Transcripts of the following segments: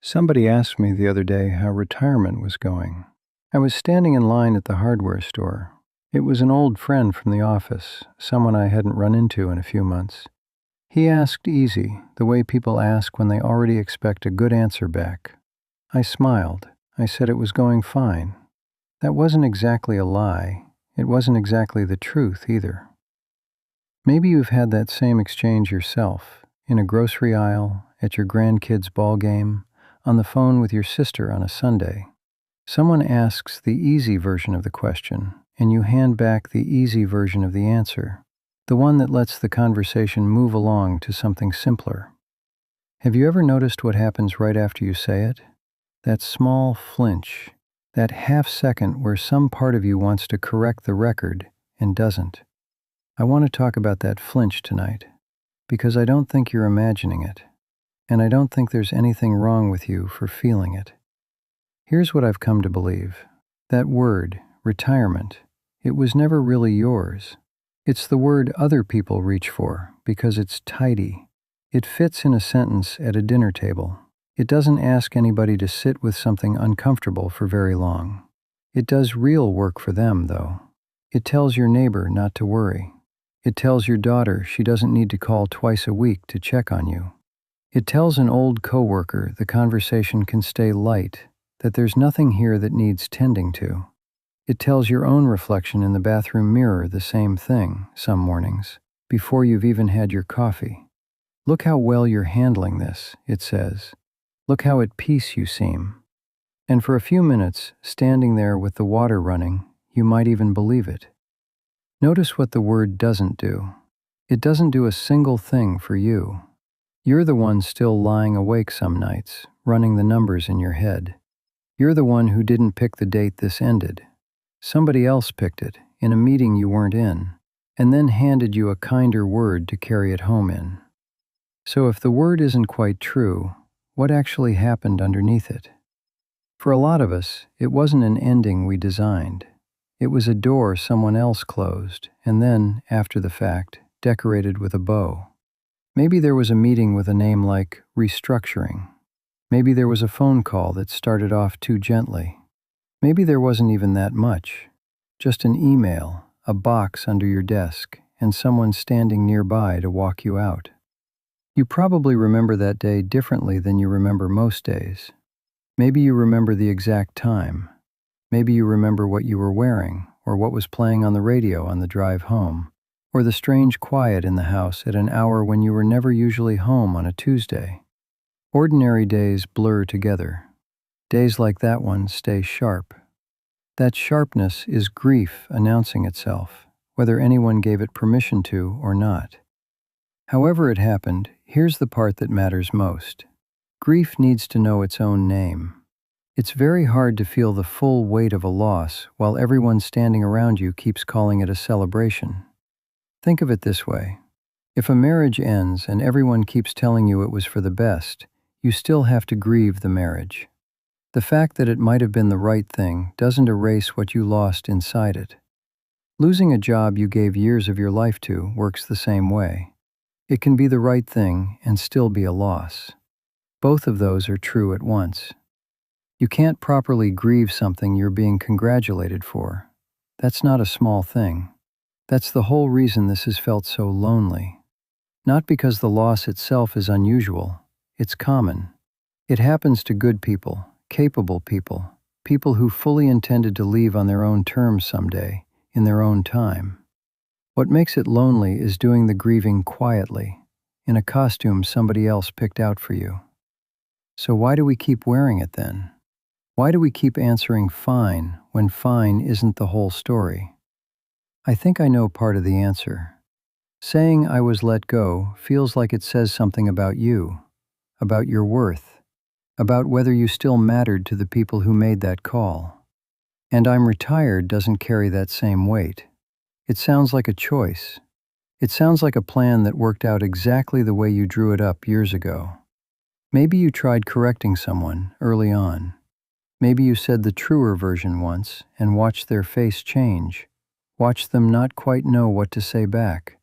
Somebody asked me the other day how retirement was going. I was standing in line at the hardware store. It was an old friend from the office, someone I hadn't run into in a few months. He asked easy, the way people ask when they already expect a good answer back. I smiled. I said it was going fine. That wasn't exactly a lie. It wasn't exactly the truth either. Maybe you've had that same exchange yourself, in a grocery aisle, at your grandkids' ball game, on the phone with your sister on a Sunday. Someone asks the easy version of the question, and you hand back the easy version of the answer, the one that lets the conversation move along to something simpler. Have you ever noticed what happens right after you say it? That small flinch, that half second where some part of you wants to correct the record and doesn't. I want to talk about that flinch tonight, because I don't think you're imagining it. And I don't think there's anything wrong with you for feeling it. Here's what I've come to believe. That word, retirement, it was never really yours. It's the word other people reach for because it's tidy. It fits in a sentence at a dinner table. It doesn't ask anybody to sit with something uncomfortable for very long. It does real work for them, though. It tells your neighbor not to worry. It tells your daughter she doesn't need to call twice a week to check on you. It tells an old coworker the conversation can stay light, that there's nothing here that needs tending to. It tells your own reflection in the bathroom mirror the same thing, some mornings, before you've even had your coffee. Look how well you're handling this, it says. Look how at peace you seem. And for a few minutes, standing there with the water running, you might even believe it. Notice what the word doesn't do. It doesn't do a single thing for you. You're the one still lying awake some nights, running the numbers in your head. You're the one who didn't pick the date this ended. Somebody else picked it, in a meeting you weren't in, and then handed you a kinder word to carry it home in. So if the word isn't quite true, what actually happened underneath it? For a lot of us, it wasn't an ending we designed. It was a door someone else closed, and then, after the fact, decorated with a bow. Maybe there was a meeting with a name like restructuring. Maybe there was a phone call that started off too gently. Maybe there wasn't even that much. Just an email, a box under your desk, and someone standing nearby to walk you out. You probably remember that day differently than you remember most days. Maybe you remember the exact time. Maybe you remember what you were wearing, or what was playing on the radio on the drive home, or the strange quiet in the house at an hour when you were never usually home on a Tuesday. Ordinary days blur together. Days like that one stay sharp. That sharpness is grief announcing itself, whether anyone gave it permission to or not. However it happened, here's the part that matters most. Grief needs to know its own name. It's very hard to feel the full weight of a loss while everyone standing around you keeps calling it a celebration. Think of it this way. If a marriage ends and everyone keeps telling you it was for the best, you still have to grieve the marriage. The fact that it might have been the right thing doesn't erase what you lost inside it. Losing a job you gave years of your life to works the same way. It can be the right thing and still be a loss. Both of those are true at once. You can't properly grieve something you're being congratulated for. That's not a small thing. That's the whole reason this has felt so lonely. Not because the loss itself is unusual. It's common. It happens to good people, capable people, people who fully intended to leave on their own terms someday, in their own time. What makes it lonely is doing the grieving quietly, in a costume somebody else picked out for you. So why do we keep wearing it then? Why do we keep answering fine when fine isn't the whole story? I think I know part of the answer. Saying I was let go feels like it says something about you, about your worth, about whether you still mattered to the people who made that call. And I'm retired doesn't carry that same weight. It sounds like a choice. It sounds like a plan that worked out exactly the way you drew it up years ago. Maybe you tried correcting someone early on. Maybe you said the truer version once and watched their face change. Watch them not quite know what to say back.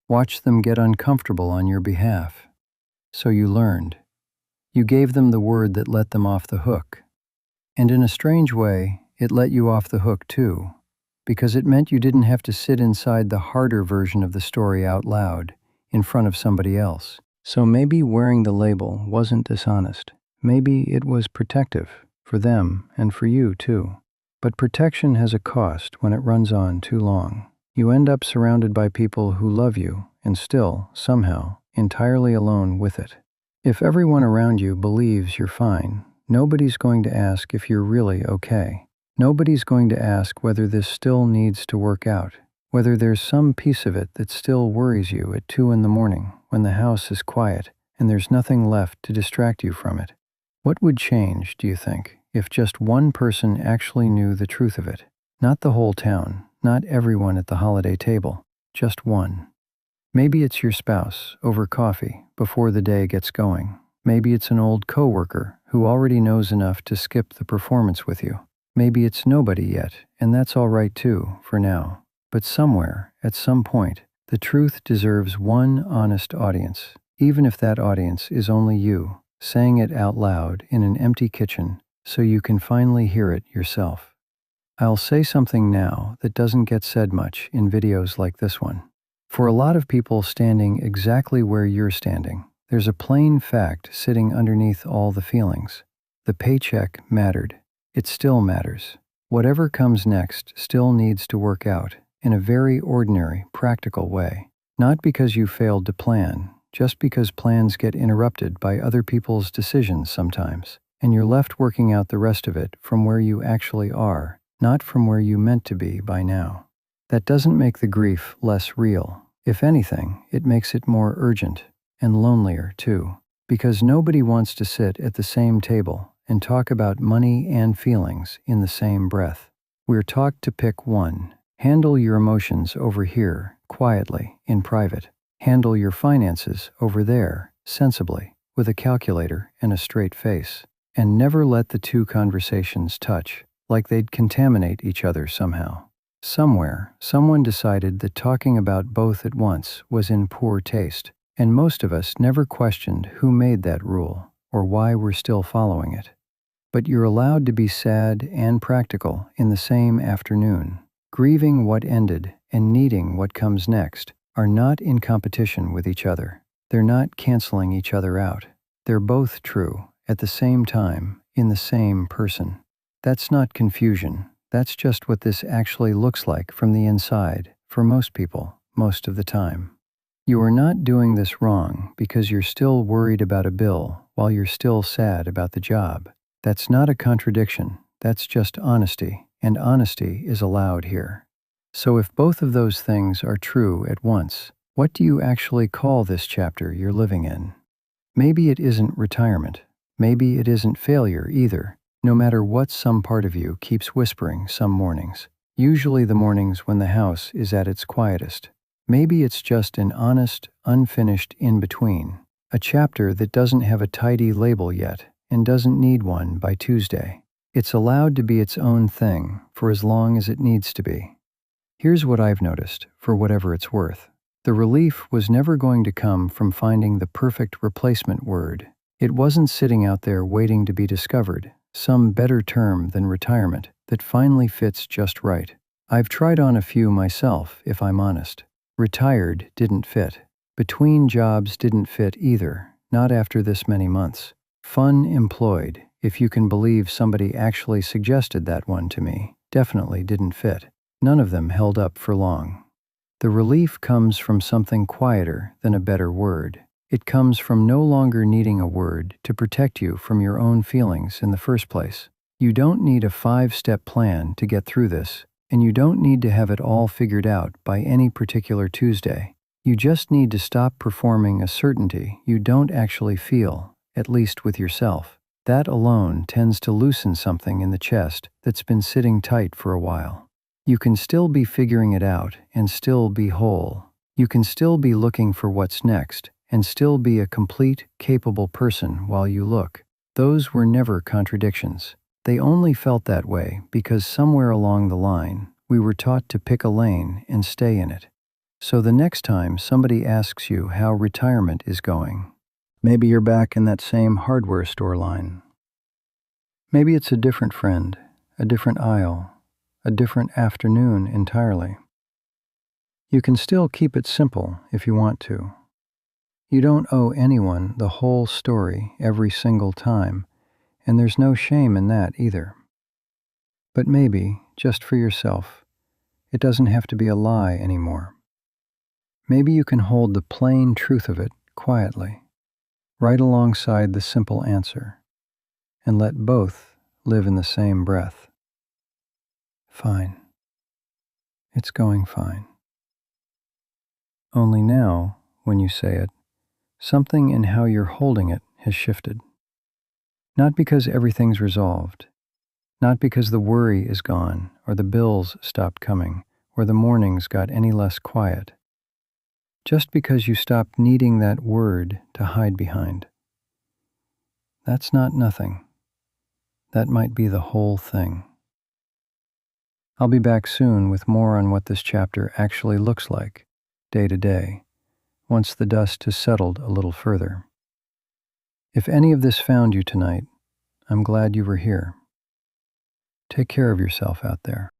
Watch them get uncomfortable on your behalf. So you learned. You gave them the word that let them off the hook. And in a strange way, it let you off the hook too, because it meant you didn't have to sit inside the harder version of the story out loud, in front of somebody else. So maybe wearing the label wasn't dishonest. Maybe it was protective, for them and for you too. But protection has a cost when it runs on too long. You end up surrounded by people who love you and still, somehow, entirely alone with it. If everyone around you believes you're fine, nobody's going to ask if you're really okay. Nobody's going to ask whether this still needs to work out, whether there's some piece of it that still worries you at 2 in the morning when the house is quiet and there's nothing left to distract you from it. What would change, do you think, if just one person actually knew the truth of it? Not the whole town, not everyone at the holiday table, just one. Maybe it's your spouse over coffee before the day gets going. Maybe it's an old coworker who already knows enough to skip the performance with you. Maybe it's nobody yet, and that's all right too, for now. But somewhere, at some point, the truth deserves one honest audience, even if that audience is only you, saying it out loud in an empty kitchen so you can finally hear it yourself. I'll say something now that doesn't get said much in videos like this one. For a lot of people standing exactly where you're standing, there's a plain fact sitting underneath all the feelings. The paycheck mattered. It still matters. Whatever comes next still needs to work out in a very ordinary, practical way. Not because you failed to plan, just because plans get interrupted by other people's decisions sometimes, and you're left working out the rest of it from where you actually are, not from where you meant to be by now. That doesn't make the grief less real. If anything, it makes it more urgent and lonelier too, because nobody wants to sit at the same table and talk about money and feelings in the same breath. We're taught to pick one. Handle your emotions over here, quietly, in private. Handle your finances over there, sensibly, with a calculator and a straight face. And never let the two conversations touch, like they'd contaminate each other somehow. Somewhere, someone decided that talking about both at once was in poor taste, and most of us never questioned who made that rule or why we're still following it. But you're allowed to be sad and practical in the same afternoon. Grieving what ended and needing what comes next are not in competition with each other. They're not canceling each other out. They're both true at the same time in the same person. That's not confusion. That's just what this actually looks like from the inside for most people, most of the time. You are not doing this wrong because you're still worried about a bill while you're still sad about the job. That's not a contradiction. That's just honesty, and honesty is allowed here. So if both of those things are true at once, what do you actually call this chapter you're living in? Maybe it isn't retirement. Maybe it isn't failure either. No matter what some part of you keeps whispering some mornings, usually the mornings when the house is at its quietest. Maybe it's just an honest, unfinished in-between, a chapter that doesn't have a tidy label yet and doesn't need one by Tuesday. It's allowed to be its own thing for as long as it needs to be. Here's what I've noticed, for whatever it's worth. The relief was never going to come from finding the perfect replacement word. It wasn't sitting out there waiting to be discovered, some better term than retirement that finally fits just right. I've tried on a few myself, if I'm honest. Retired didn't fit. Between jobs didn't fit either, not after this many months. Fun employed, if you can believe somebody actually suggested that one to me, definitely didn't fit. None of them held up for long. The relief comes from something quieter than a better word. It comes from no longer needing a word to protect you from your own feelings in the first place. You don't need a 5-step plan to get through this, and you don't need to have it all figured out by any particular Tuesday. You just need to stop performing a certainty you don't actually feel, at least with yourself. That alone tends to loosen something in the chest that's been sitting tight for a while. You can still be figuring it out and still be whole. You can still be looking for what's next and still be a complete, capable person while you look. Those were never contradictions. They only felt that way because somewhere along the line, we were taught to pick a lane and stay in it. So the next time somebody asks you how retirement is going, Maybe you're back in that same hardware store line. Maybe it's a different friend, a different aisle, a different afternoon entirely. You can still keep it simple if you want to. You don't owe anyone the whole story every single time, and there's no shame in that either. But maybe, just for yourself, it doesn't have to be a lie anymore. Maybe you can hold the plain truth of it quietly, right alongside the simple answer, and let both live in the same breath. Fine. It's going fine. Only now, when you say it, something in how you're holding it has shifted. Not because everything's resolved, not because the worry is gone, or the bills stopped coming, or the mornings got any less quiet. Just because you stopped needing that word to hide behind. That's not nothing. That might be the whole thing. I'll be back soon with more on what this chapter actually looks like, day to day, once the dust has settled a little further. If any of this found you tonight, I'm glad you were here. Take care of yourself out there.